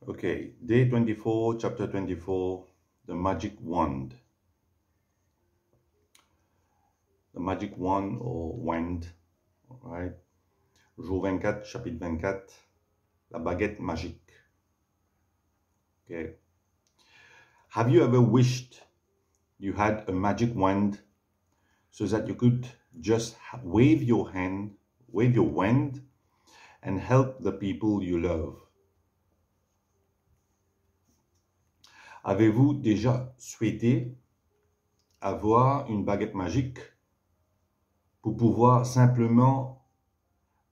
Okay, day 24, chapter 24, the magic wand. The magic wand or wand, right? Jour 24, chapitre 24, la baguette magique. Okay. Have you ever wished you had a magic wand so that you could just wave your wand, and help the people you love? Avez-vous déjà souhaité avoir une baguette magique pour pouvoir simplement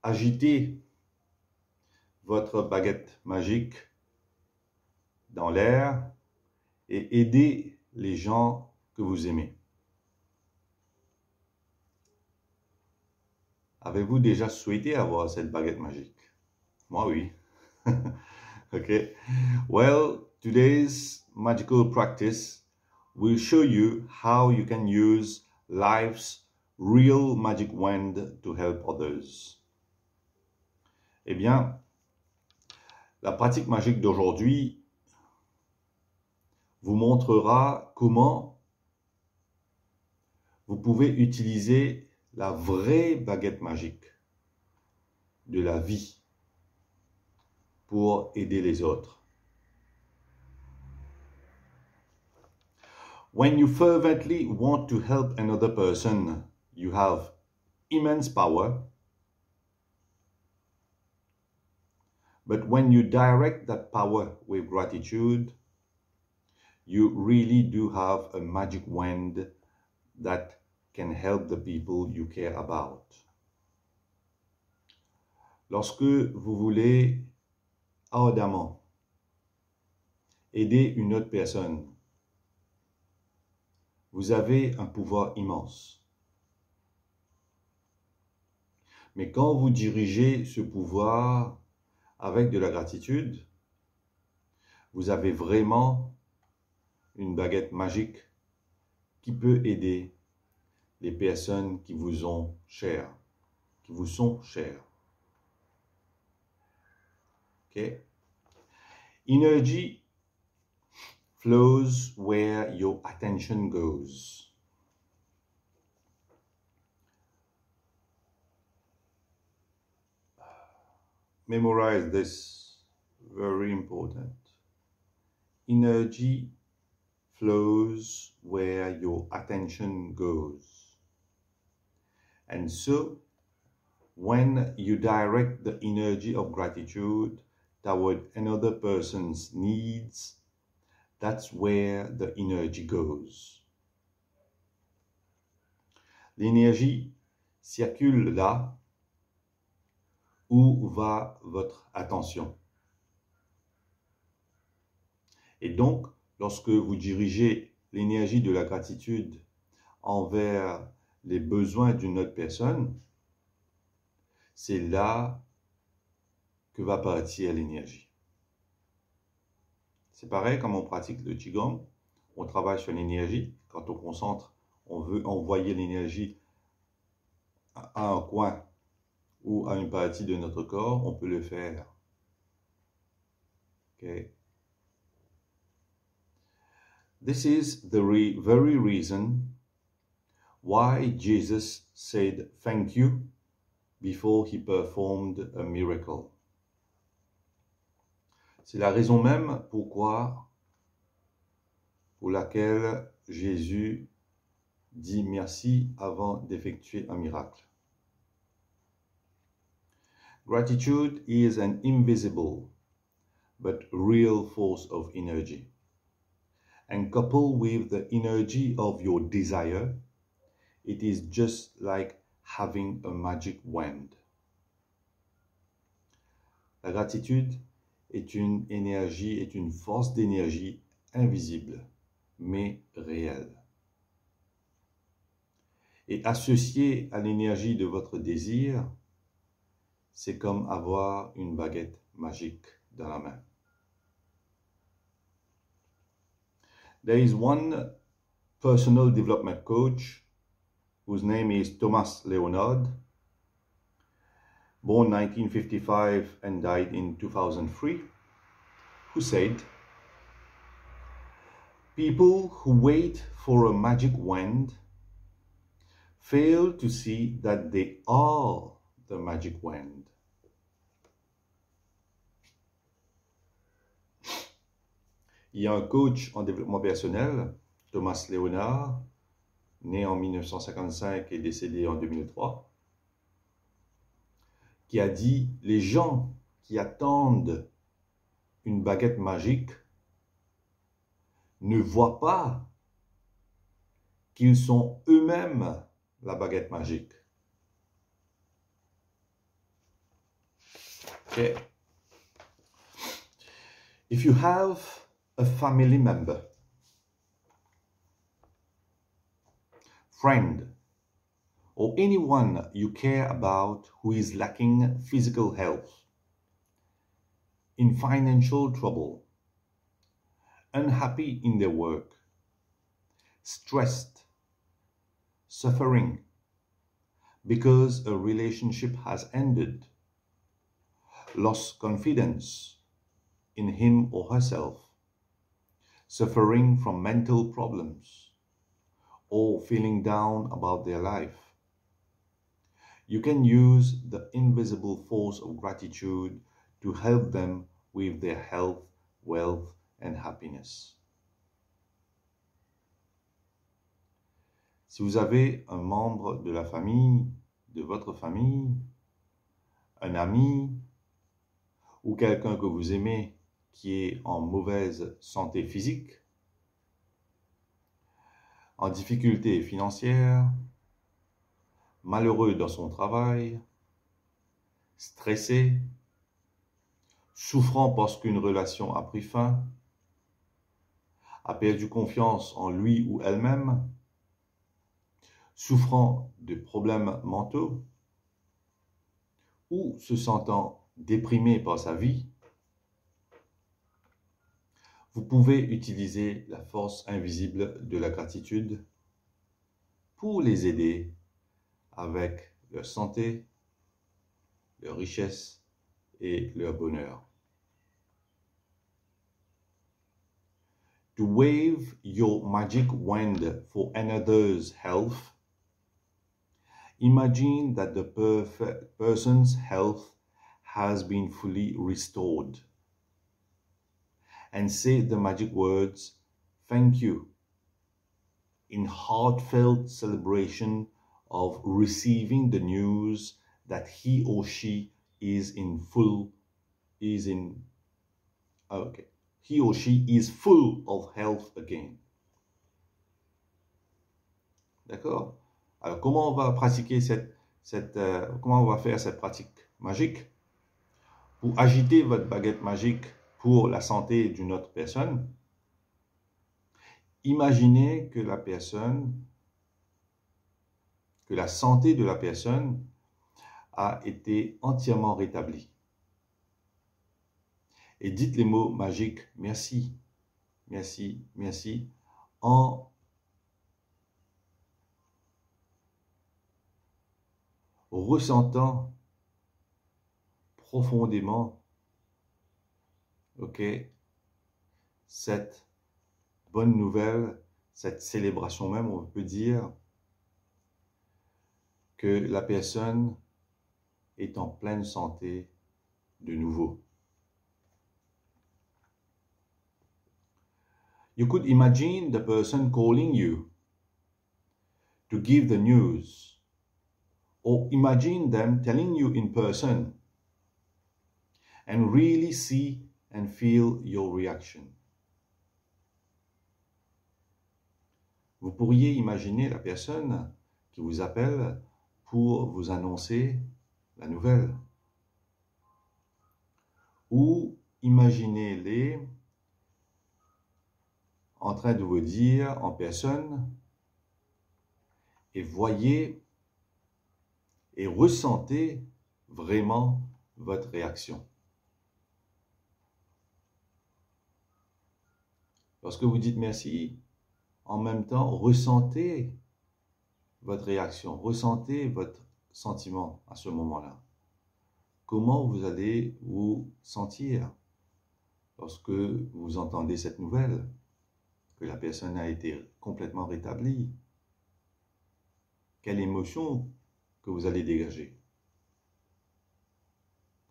agiter votre baguette magique dans l'air et aider les gens que vous aimez? Avez-vous déjà souhaité avoir cette baguette magique? Moi, oui. Okay. Well, today's magical practice will show you how you can use life's real magic wand to help others. Eh bien, la pratique magique d'aujourd'hui vous montrera comment vous pouvez utiliser la vraie baguette magique de la vie pour aider les autres. When you fervently want to help another person, you have immense power. But when you direct that power with gratitude, you really do have a magic wand that can help the people you care about. Lorsque vous voulez ardemment aider une autre personne, vous avez un pouvoir immense. Mais quand vous dirigez ce pouvoir avec de la gratitude, vous avez vraiment une baguette magique qui peut aider les personnes qui vous sont chères. Okay? Energy flows where your attention goes. Memorize this, very important. Energy flows where your attention goes. And so, when you direct the energy of gratitude toward another person's needs, that's where the energy goes. L'énergie circule là où va votre attention. Et donc, lorsque vous dirigez l'énergie de la gratitude envers les besoins d'une autre personne, c'est là que va partir l'énergie. C'est pareil comme on pratique le Qigong, on travaille sur l'énergie. Quand on concentre, on veut envoyer l'énergie à un coin ou à une partie de notre corps, on peut le faire. Okay. This is the very reason why Jesus said thank you before he performed a miracle. C'est la raison même pour laquelle Jésus dit merci avant d'effectuer un miracle. Gratitude is an invisible but real force of energy. And coupled with the energy of your desire, it is just like having a magic wand. La gratitude est une force d'énergie invisible, mais réelle. Et associée à l'énergie de votre désir, c'est comme avoir une baguette magique dans la main. There is one personal development coach whose name is Thomas Leonard, born 1955 and died in 2003, who said, "People who wait for a magic wand fail to see that they are the magic wand." Il y a un coach en développement personnel, Thomas Leonard, né en 1955 et décédé en 2003, qui a dit « Les gens qui attendent une baguette magique ne voient pas qu'ils sont eux-mêmes la baguette magique. » Okay. If you have a family member, friend, or anyone you care about who is lacking physical health, in financial trouble, unhappy in their work, stressed, suffering because a relationship has ended, lost confidence in him or herself, suffering from mental problems, or feeling down about their life, you can use the invisible force of gratitude to help them with their health, wealth, and happiness. Si vous avez un membre de la famille, de votre famille, un ami ou quelqu'un que vous aimez qui est en mauvaise santé physique, en difficulté financière, malheureux dans son travail, stressé, souffrant parce qu'une relation a pris fin, a perdu confiance en lui ou elle-même, souffrant de problèmes mentaux ou se sentant déprimé par sa vie, vous pouvez utiliser la force invisible de la gratitude pour les aider avec leur santé, leur richesse et leur bonheur. To wave your magic wand for another's health, imagine that the person's health has been fully restored. And say the magic words, "Thank you," in heartfelt celebration of receiving the news that he or she he or she is full of health again. D'accord? Alors, comment on va pratiquer comment on va faire cette pratique magique? Pour agiter votre baguette magique pour la santé d'une autre personne, imaginez que la santé de la personne a été entièrement rétablie. Et dites les mots magiques « merci, merci, merci » en ressentant profondément, cette bonne nouvelle, cette célébration même, on peut dire que la personne est en pleine santé de nouveau. You could imagine the person calling you to give the news, or imagine them telling you in person and really see and feel your reaction. Vous pourriez imaginer la personne qui vous appelle pour vous annoncer la nouvelle. Ou imaginez-les en train de vous dire en personne et voyez et ressentez vraiment votre réaction. Lorsque vous dites merci, en même temps, ressentez votre réaction, ressentez votre sentiment à ce moment-là. Comment vous allez vous sentir? lorsque vous entendez cette nouvelle, que la personne a été complètement rétablie? Quelle émotion que vous allez dégager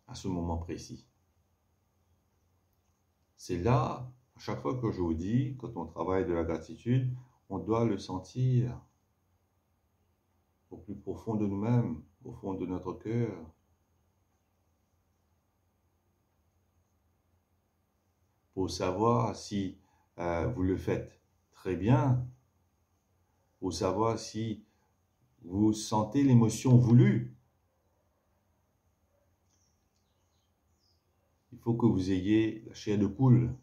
à ce moment précis? C'est là, à chaque fois que je vous dis, quand on travaille de la gratitude, on doit le sentir au plus profond de nous-mêmes, au fond de notre cœur. Pour savoir si vous le faites très bien, pour savoir si vous sentez l'émotion voulue. Il faut que vous ayez la chair de poule.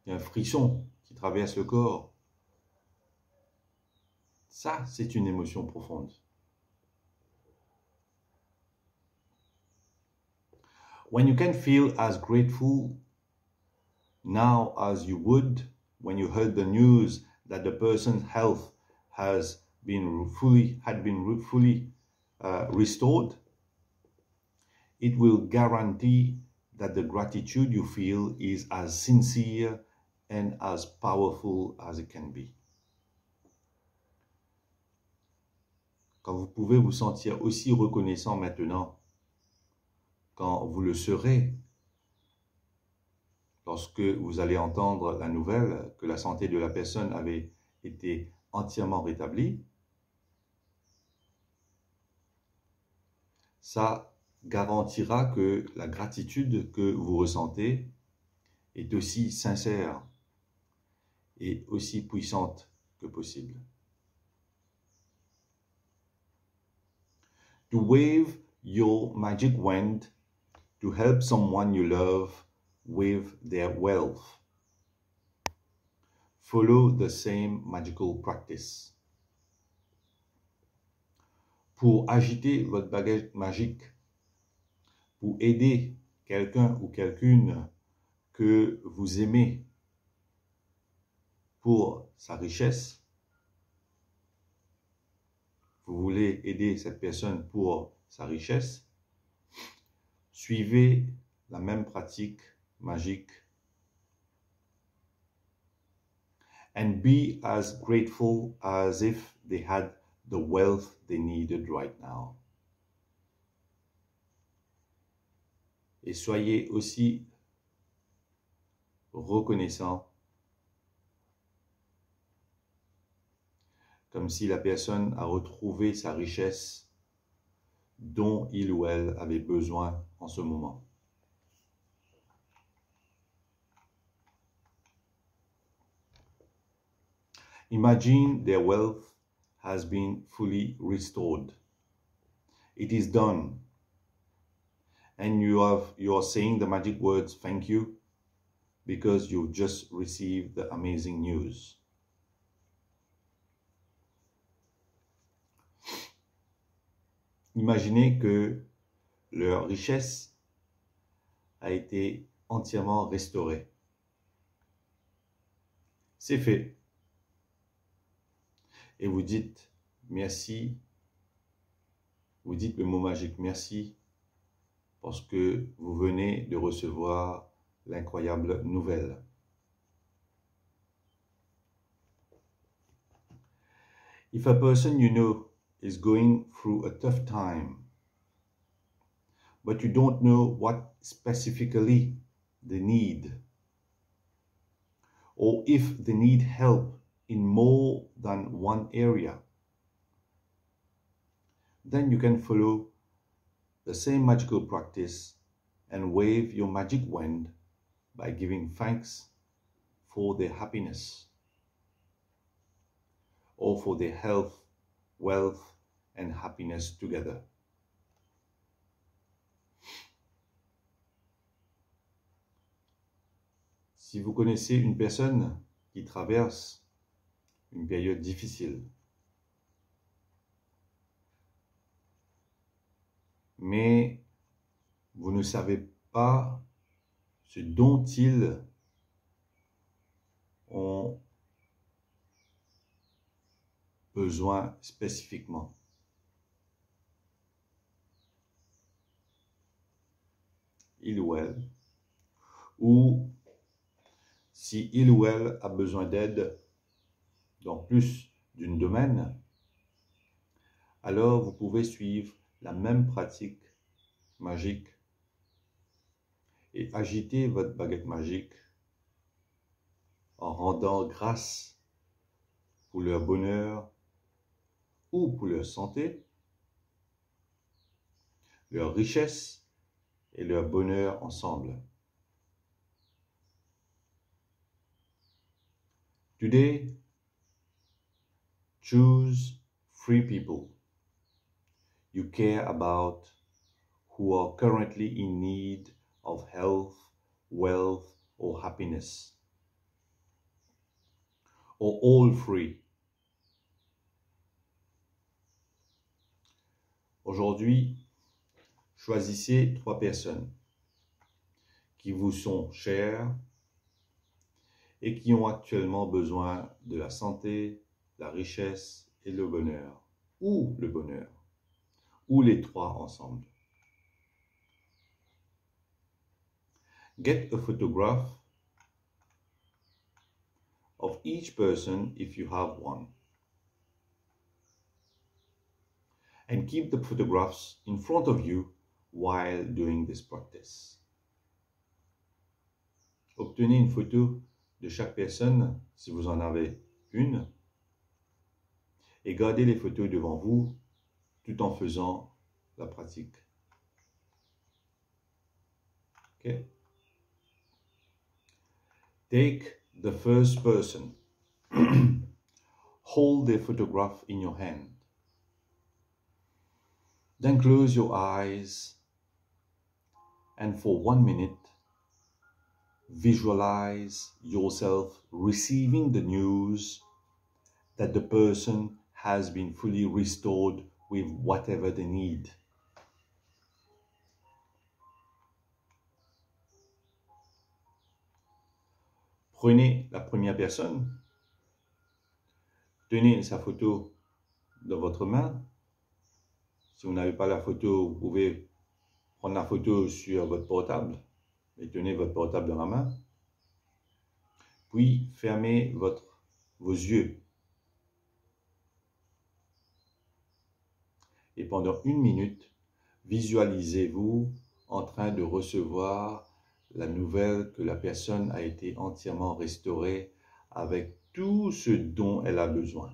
Il y a un frisson qui traverse le corps. Ça, c'est une émotion profonde. When you can feel as grateful now as you would when you heard the news that the person's health had been fully restored, it will guarantee that the gratitude you feel is as sincere and as powerful as it can be. Quand vous pouvez vous sentir aussi reconnaissant maintenant, quand vous le serez, lorsque vous allez entendre la nouvelle que la santé de la personne avait été entièrement rétablie, ça garantira que la gratitude que vous ressentez est aussi sincère et aussi puissante que possible. To wave your magic wand to help someone you love with their wealth. Follow the same magical practice. Pour agiter votre baguette magique, pour aider quelqu'un ou quelqu'une que vous aimez pour sa richesse, vous voulez aider cette personne pour sa richesse, suivez la même pratique magique and be as grateful as if they had the wealth they needed right now. Et soyez aussi reconnaissant comme si la personne a retrouvé sa richesse dont il ou elle avait besoin en ce moment. Imagine their wealth has been fully restored. It is done. And you are saying the magic words, thank you, because you've just received the amazing news. Imaginez que leur richesse a été entièrement restaurée. C'est fait. Et vous dites merci, vous dites le mot magique merci, parce que vous venez de recevoir l'incroyable nouvelle. If a person you know is going through a tough time, but you don't know what specifically they need, or if they need help in more than one area, then you can follow the same magical practice and wave your magic wand by giving thanks for their happiness or for their health, wealth, and happiness together. Si vous connaissez une personne qui traverse une période difficile, mais vous ne savez pas ce dont ils ont besoin spécifiquement. Il ou elle ou si il ou elle a besoin d'aide dans plus d'une domaine, alors vous pouvez suivre la même pratique magique et agiter votre baguette magique en rendant grâce pour leur bonheur ou pour leur santé, leur richesse et leur bonheur ensemble. Today, choose 3 people you care about who are currently in need of health, wealth, or happiness, or all 3. Aujourd'hui, choisissez 3 personnes qui vous sont chères et qui ont actuellement besoin de la santé, la richesse et le bonheur, ou les 3 ensemble. Get a photograph of each person if you have one, and keep the photographs in front of you while doing this practice. Obtenez une photo de chaque personne, si vous en avez une, et gardez les photos devant vous tout en faisant la pratique. Okay? Take the first person. Hold the photograph in your hand. Then close your eyes and for 1 minute, visualize yourself receiving the news that the person has been fully restored with whatever they need. Prenez la première personne, tenez sa photo dans votre main. Si vous n'avez pas la photo, vous pouvez prendre la photo sur votre portable et tenez votre portable dans la main. Puis fermez vos yeux. Et pendant 1 minute, visualisez-vous en train de recevoir la nouvelle que la personne a été entièrement restaurée avec tout ce dont elle a besoin.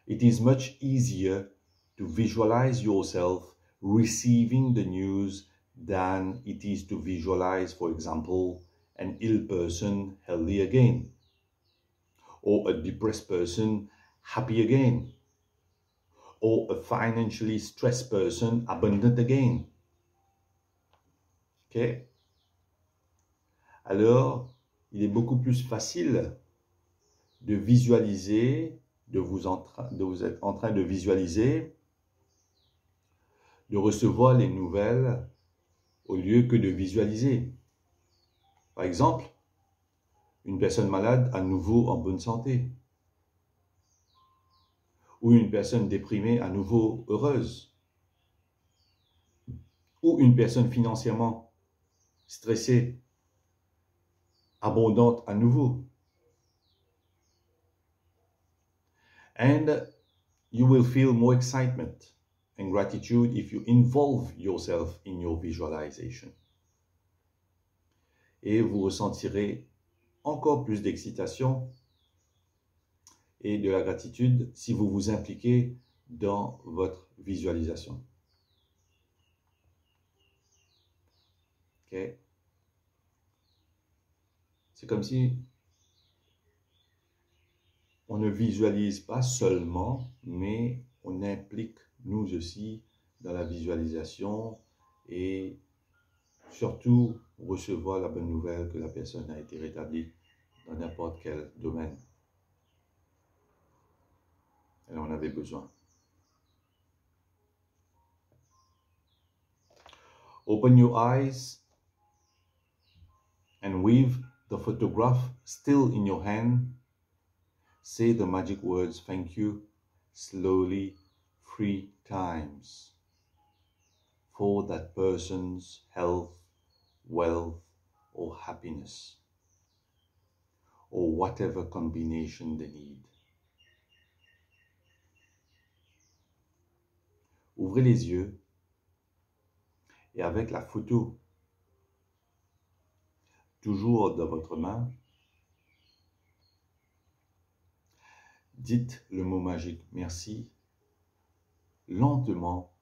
It is much easier to visualize yourself receiving the news than it is to visualize, for example, an ill person healthy again, or a depressed person happy again, or a financially stressed person abundant again. Ok? Alors, il est beaucoup plus facile de visualiser, de vous être en train de visualiser, de recevoir les nouvelles au lieu que de visualiser. Par exemple, une personne malade à nouveau en bonne santé, ou une personne déprimée à nouveau heureuse, ou une personne financièrement stressée, abondante à nouveau. And you will feel more excitement and gratitude if you involve yourself in your visualization. Et vous ressentirez encore plus d'excitation et de la gratitude si vous vous impliquez dans votre visualisation. Okay? C'est comme si on ne visualise pas seulement, mais on implique nous aussi dans la visualisation et surtout recevoir la bonne nouvelle que la personne a été rétablie dans n'importe quel domaine. Elle en avait besoin. Open your eyes and with the photograph still in your hand, say the magic words thank you slowly 3 times. for that person's health, wealth, or happiness, or whatever combination they need. Ouvrez les yeux et avec la photo toujours dans votre main, dites le mot magique « merci » lentement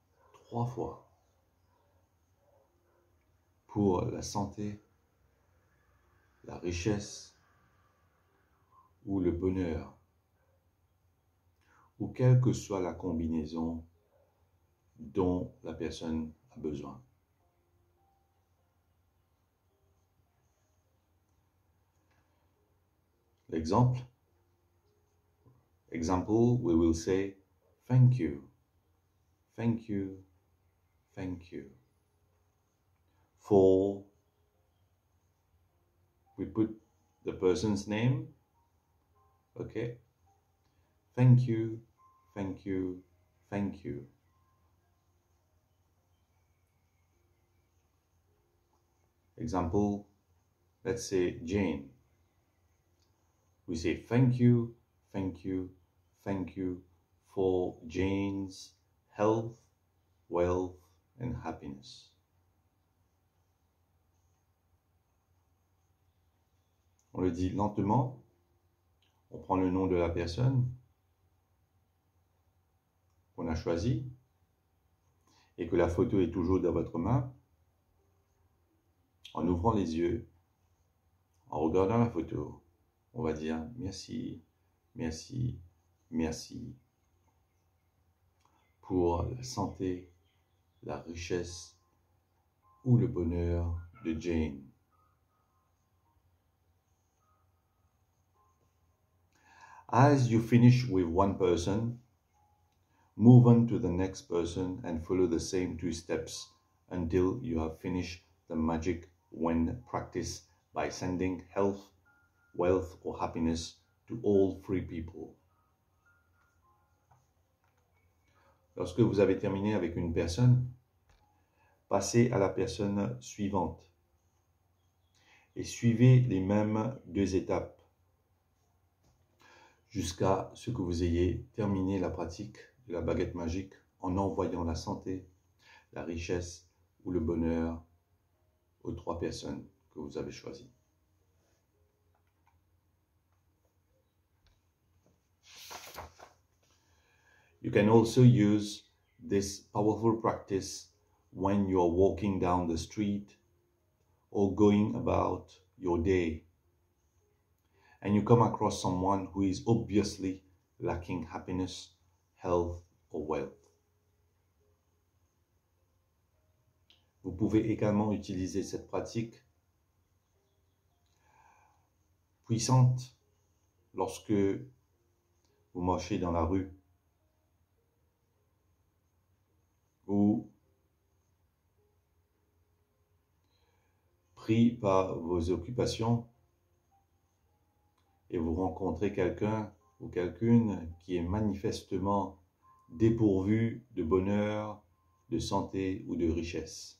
3 fois pour la santé, la richesse ou le bonheur, ou quelle que soit la combinaison dont la personne a besoin. L'exemple, we will say thank you, thank you, thank you. For, we put the person's name, okay? Thank you, thank you, thank you. Example, let's say Jane. We say thank you, thank you, thank you for Jane's health, wealth, and happiness. On le dit lentement, on prend le nom de la personne qu'on a choisi et que la photo est toujours dans votre main. En ouvrant les yeux, en regardant la photo, on va dire merci, merci, merci pour la santé, la richesse ou le bonheur de Jane. As you finish with one person, move on to the next person and follow the same 2 steps until you have finished the magic wand practice by sending health, wealth, or happiness to all 3 people. Lorsque vous avez terminé avec une personne, passez à la personne suivante et suivez les mêmes 2 étapes jusqu'à ce que vous ayez terminé la pratique de la baguette magique en envoyant la santé, la richesse ou le bonheur aux 3 personnes que vous avez choisies. You can also use this powerful practice when you are walking down the street or going about your day and you come across someone who is obviously lacking happiness, health, or wealth. Vous pouvez également utiliser cette pratique puissante lorsque vous marchez dans la rue ou pris par vos occupations et vous rencontrez quelqu'un ou quelqu'une qui est manifestement dépourvu de bonheur, de santé ou de richesse.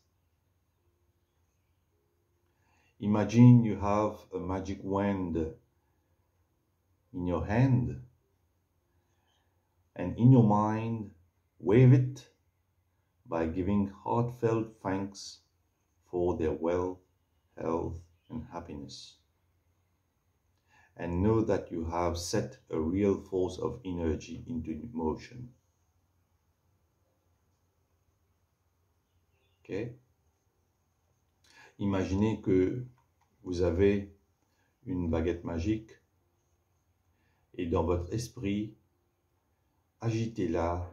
Imagine you have a magic wand in your hand and in your mind wave it by giving heartfelt thanks for their wealth, health, and happiness. And know that you have set a real force of energy into motion. Okay? Imaginez que vous avez une baguette magique et dans votre esprit, agitez-la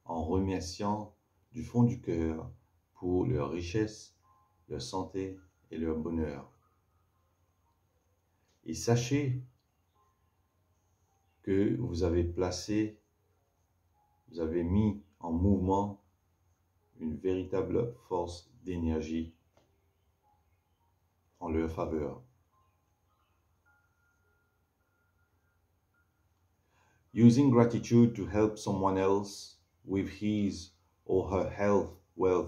en remerciant du fond du cœur pour leur richesse, leur santé et leur bonheur. Et sachez que vous avez mis en mouvement une véritable force d'énergie en leur faveur. Using gratitude to help someone else with his or her health, wealth,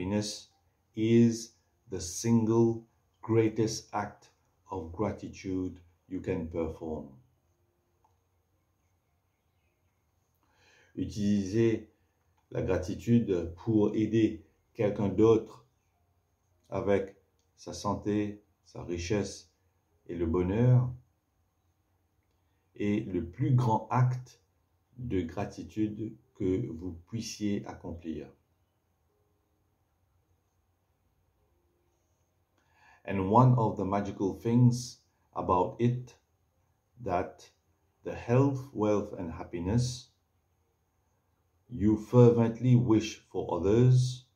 happiness is the single greatest act of gratitude you can perform. Utilisez la gratitude pour aider quelqu'un d'autre avec sa santé, sa richesse et le bonheur est le plus grand acte de gratitude que vous puissiez accomplir. And one of the magical things about it, that the health, wealth, and happiness you fervently wish for others,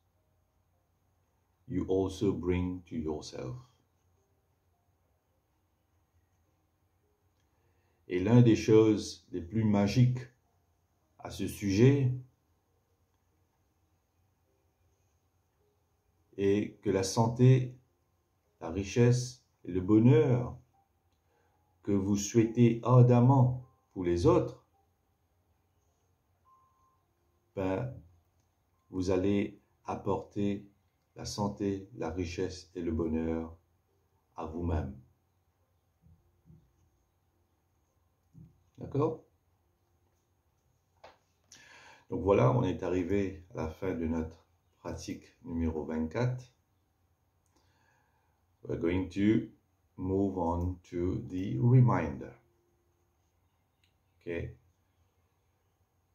you also bring to yourself. Et l'une des choses les plus magiques à ce sujet est que la santé, la richesse et le bonheur que vous souhaitez ardemment pour les autres, vous allez apporter la santé, la richesse et le bonheur à vous-même. D'accord? Donc voilà, on est arrivé à la fin de notre pratique numéro 24. We're going to move on to the reminder. Okay.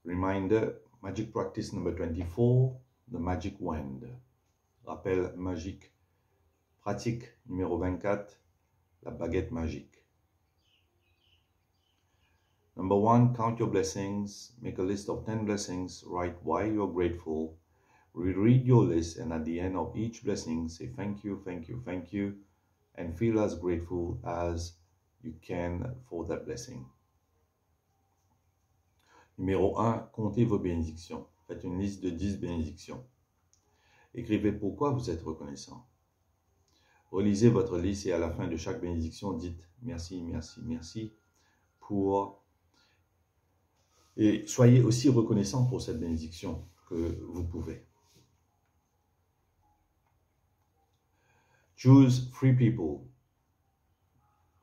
Reminder, magic practice number 24, the magic wand. Rappel magique, pratique numéro 24, la baguette magique. Number 1, count your blessings. Make a list of 10 blessings. Write why you're grateful. Reread your list, and at the end of each blessing, say thank you, thank you, thank you, and feel as grateful as you can for that blessing. Numéro 1, comptez vos bénédictions. Faites une liste de 10 bénédictions. Écrivez pourquoi vous êtes reconnaissant. Relisez votre liste et à la fin de chaque bénédiction, dites merci, merci, merci pour... Et soyez aussi reconnaissant pour cette bénédiction que vous pouvez. Choose 3 people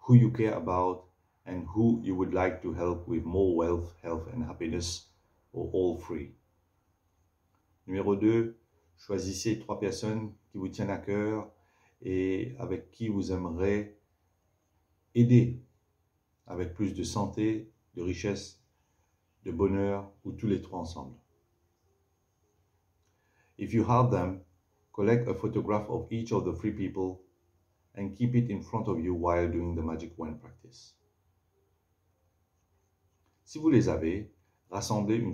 who you care about and who you would like to help with more wealth, health and happiness, or all 3. Numéro 2, choisissez 3 personnes qui vous tiennent à cœur et avec qui vous aimeriez aider avec plus de santé, de richesse, de bonheur, ou tous les 3 ensemble. If you have them, collect a photograph of each of the 3 people and keep it in front of you while doing the magic wand practice. Si vous les avez, rassemblez une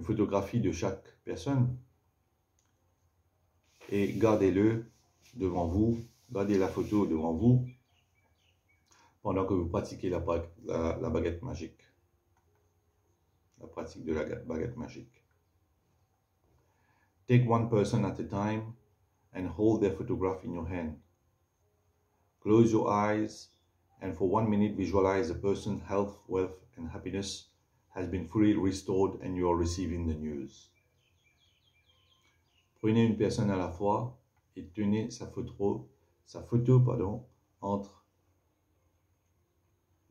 photographie de chaque personne et gardez-le devant vous, gardez la photo devant vous pendant que vous pratiquez la baguette magique. La pratique de la baguette magique. Take one person at a time and hold their photograph in your hand. Close your eyes and for 1 minute visualize the person's health, wealth and happiness has been fully restored and you are receiving the news. Prenez une personne à la fois et tenez sa photo entre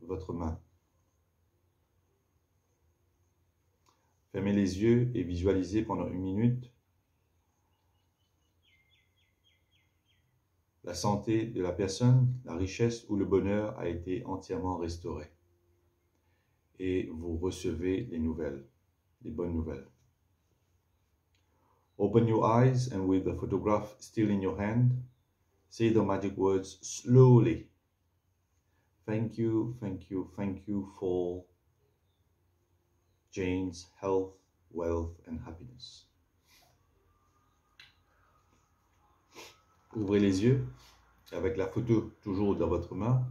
votre main. Fermez les yeux et visualisez pendant 1 minute la santé de la personne, la richesse ou le bonheur a été entièrement restauré. Et vous recevez les nouvelles, les bonnes nouvelles. Open your eyes and with the photograph still in your hand, say the magic words slowly. Thank you, thank you, thank you for Jane's health, wealth and happiness. Ouvrez les yeux avec la photo toujours dans votre main.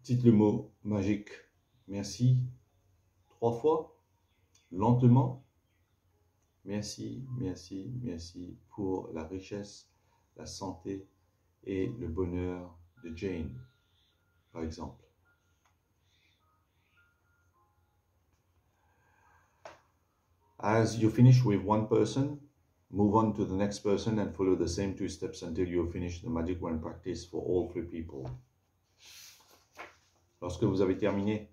Dites le mot magique merci 3 fois, lentement. Merci, merci, merci pour la richesse, la santé et le bonheur de Jane, par exemple. As you finish with one person, move on to the next person and follow the same 2 steps until you finish the magic wand practice for all 3 people. Lorsque vous avez terminé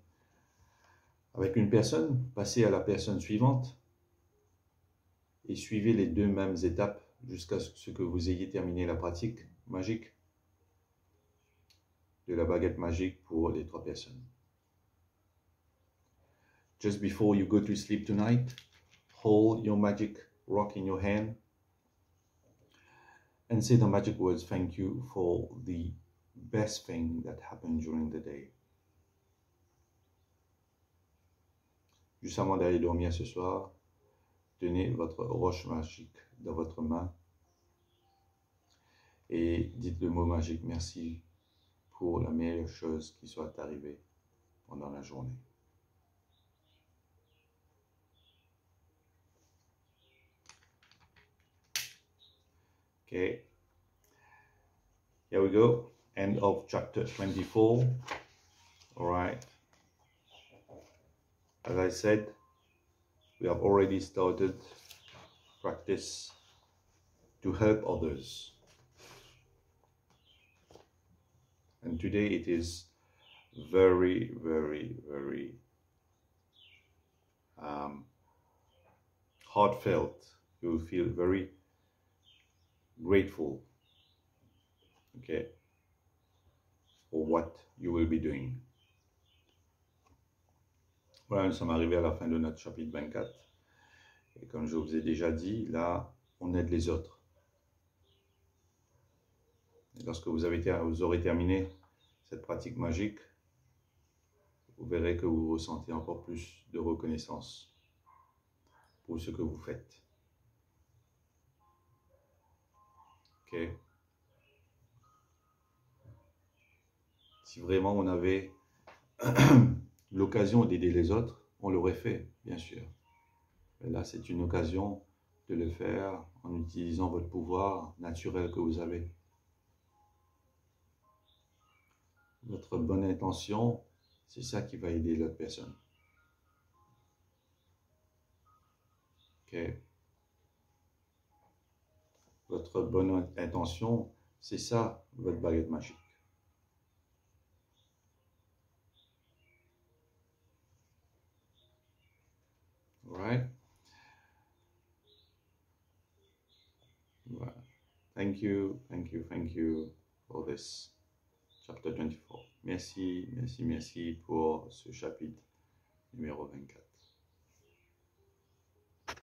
avec une personne, passez à la personne suivante et suivez les 2 mêmes étapes jusqu'à ce que vous ayez terminé la pratique magique de la baguette magique pour les 3 personnes. Just before you go to sleep tonight, hold your magic rock in your hand and say the magic words, thank you for the best thing that happened during the day. Juste avant d'aller dormir ce soir, tenez votre roche magique dans votre main et dites le mot magique, merci pour la meilleure chose qui soit arrivée pendant la journée. Okay, here we go, end of chapter 24. All right, as I said, we have already started practice to help others. And today it is very, very, very heartfelt. You will feel very grateful, okay, for what you will be doing. Voilà, nous sommes arrivés à la fin de notre chapitre 24. Et comme je vous ai déjà dit, là, on aide les autres. Et lorsque vous aurez terminé cette pratique magique, vous verrez que vous ressentez encore plus de reconnaissance pour ce que vous faites. Ok? Si vraiment on avait l'occasion d'aider les autres, on l'aurait fait, bien sûr. Et là, c'est une occasion de le faire en utilisant votre pouvoir naturel que vous avez. Votre bonne intention, c'est ça qui va aider l'autre personne. Ok? Votre bonne intention, c'est ça, votre baguette magique. Right? Voilà. Thank you for this chapter 24. Merci pour ce chapitre numéro 24.